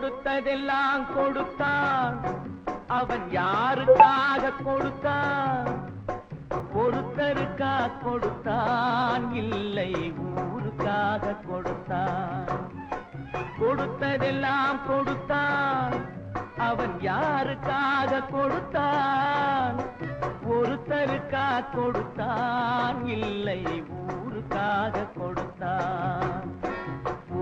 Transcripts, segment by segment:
கொடுத்ததெல்லாம் கொடுத்தான், அவன் யாருக்காக கொடுத்தான்? ஒருத்தருக்கா கொடுத்தான், இல்லை ஊருக்காக கொடுத்தான். கொடுத்ததெல்லாம் கொடுத்தான், அவன் யாருக்காக கொடுத்தான்? ஒருத்தருக்கா கொடுத்தான், இல்லை ஊருக்காக கொடுத்தான்.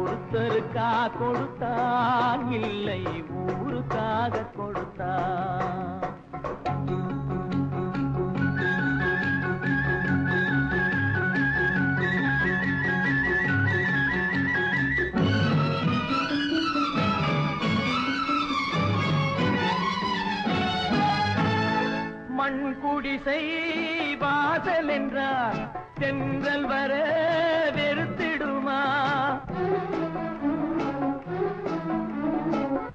ஒருத்தருக்கா கொடுத்தான், இல்லை ஊருக்காக கொடுத்தான். மண் குடிசை வாசல் என்றால் தென்றல் வர வெறுத்திடுமா?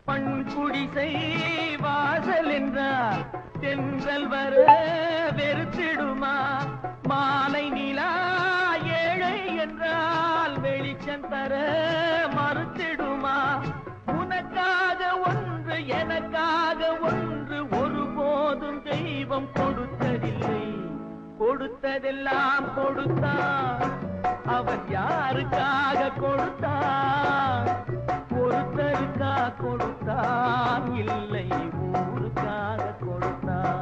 மண் குடிசை வாசல் என்றால் தென்றல் வர வெறுத்திடுமா? மாலை நிலா ஏழை என்றால் வெளிச்சம் தர மறுத்திடுமா? உனக்காக ஒன்று எனக்காக ஒன்று ஒருபோதும் தெய்வம் கொடுத்ததில்லை. கொடுத்ததெல்லாம் கொடுத்தான், அவன் யாருக்காக கொடுத்தான்? ஒருத்தருக்கா கொடுத்தான், இல்லை ஊருக்காக கொடுத்தான்.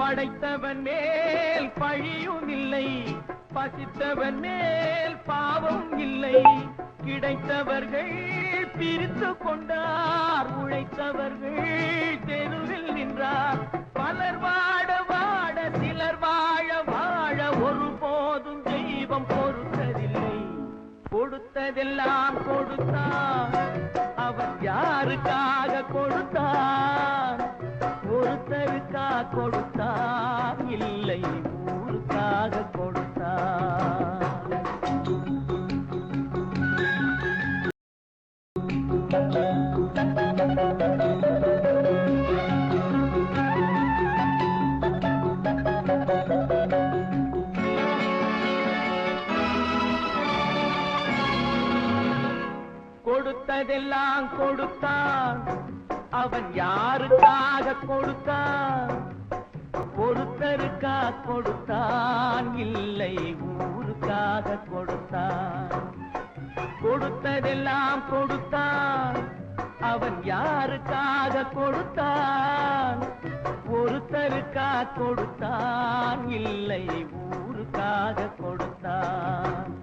படைத்தவன் மேல் பழியும் இல்லை, பசித்தவன் மேல் பாவம் இல்லை. கிடைத்தவர்கள் பிரித்து கொண்டார், உழைத்தவர்கள் தெருவில் நின்றார். பலர் வாட வாட சிலர் வாழ வாழ ஒருபோதும் தெய்வம் பொறுத்ததில்லை. கொடுத்ததெல்லாம் கொடுத்தான், அவன் யாருக்காக கொடுத்தான்? ஒருத்தருக்கா கொடுத்தான், இல்லை ஊருக்காக கொடுத்தான். கொடுத்ததெல்லாம் கொடுத்தான், அவன் யாருக்காக கொடுத்தான்? ஒருத்தருக்கா கொடுத்தான், இல்லை ஊருக்காக கொடுத்தான். கொடுத்ததெல்லாம் கொடுத்தான், அவன் யாருக்காக கொடுத்தான்? ஒருத்தருக்கா கொடுத்தான், இல்லை ஊருக்காக கொடுத்தான்.